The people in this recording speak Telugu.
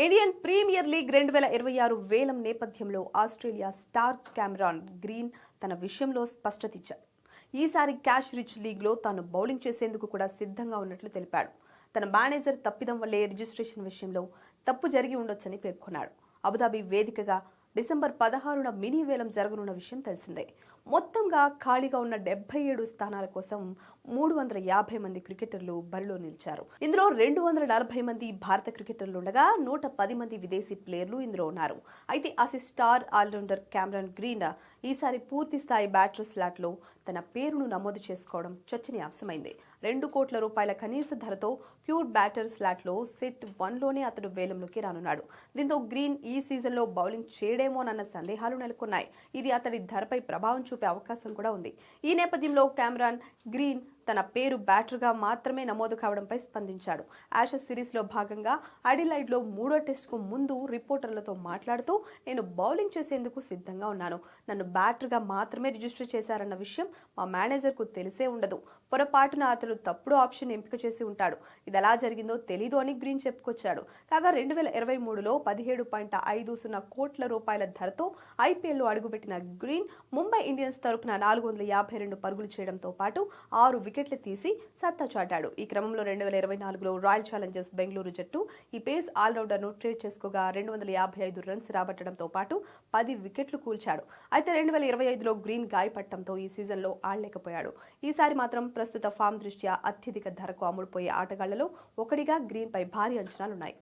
ఇండియన్ ప్రీమియర్ లీగ్ 2026 వేలం నేపథ్యంలో ఆస్ట్రేలియా స్టార్ కెమెరాన్ గ్రీన్ తన విషయంలో స్పష్టత ఇచ్చారు. ఈసారి క్యాష్ రిచ్ లీగ్లో తాను బౌలింగ్ చేసేందుకు కూడా సిద్ధంగా ఉన్నట్లు తెలిపాడు. తన మేనేజర్ తప్పిదం వల్లే రిజిస్ట్రేషన్ విషయంలో తప్పు జరిగి ఉండొచ్చని పేర్కొన్నాడు. అబుదాబి వేదికగా డిసెంబర్ 16న మినీ వేలం జరగనున్న విషయం తెలిసిందే. మొత్తంగా ఖాళీగా ఉన్న 77 స్థానాల కోసం 350 మంది క్రికెటర్లు బరిలో నిలిచారు. ఇందులో 240 మంది భారత క్రికెటర్లు ఉండగా 110 మంది విదేశీ ప్లేయర్లు ఇందులో ఉన్నారు. అయితే ఆసీ స్టార్ ఆల్రౌండర్ కెమెరాన్ గ్రీన్ ఈసారి పూర్తి స్థాయి బ్యాటర్ స్లాట్ లో తన పేరును నమోదు చేసుకోవడం చర్చనీయాంశమైంది. 2 కోట్ల రూపాయల కనీస ధరతో ప్యూర్ బ్యాటర్ స్లాట్ లో సెట్ 1లోనే అతడు వేలంలోకి రానున్నాడు. దీంతో గ్రీన్ ఈ సీజన్ లో బౌలింగ్ చేయడేమోనన్న సందేహాలు నెలకొన్నాయి. ఇది అతడి ధరపై ప్రభావం చూపే అవకాశం కూడా ఉంది. ఈ నేపథ్యంలో కెమెరాన్ గ్రీన్ తన పేరు బ్యాటర్గా మాత్రమే నమోదు కావడంపై స్పందించాడు. యాషెస్ సిరీస్లో భాగంగా అడిలైడ్లో 3వ టెస్టుకు ముందు రిపోర్టర్లతో మాట్లాడుతూ, నేను బౌలింగ్ చేసేందుకు సిద్ధంగా ఉన్నాను. నన్ను బ్యాటర్గా మాత్రమే రిజిస్టర్ చేశారన్న విషయం మా మేనేజర్కు తెలిసే ఉండదు. పొరపాటున అతడు తప్పుడు ఆప్షన్ ఎంపిక చేసి ఉంటాడు. ఇది ఎలా జరిగిందో తెలీదు అని గ్రీన్ చెప్పుకొచ్చాడు. కాగా 2023లో 17.50 కోట్ల రూపాయల ధరతో ఐపీఎల్లో అడుగుపెట్టిన గ్రీన్ ముంబై ఇండియన్స్ తరపున 452 పరుగులు చేయడంతో పాటు 6 వికెట్లు తీసి సత్తా చాటాడు. ఈ క్రమంలో 2024లో రాయల్ ఛాలెంజర్స్ బెంగళూరు జట్టు ఈ పేస్ ఆల్రౌండర్ ను ట్రేడ్ చేసుకోగా 255 రన్స్ రాబట్టడంతో పాటు 10 వికెట్లు కూల్చాడు. అయితే 2025లో గ్రీన్ గాయపడటంతో ఈ సీజన్లో ఆడలేకపోయాడు. ఈసారి మాత్రం ప్రస్తుత ఫామ్ దృష్ట్యా అత్యధిక ధరకు అమ్ముడుపోయే ఆటగాళ్లలో ఒకటిగా గ్రీన్ పై భారీ అంచనాలున్నాయి.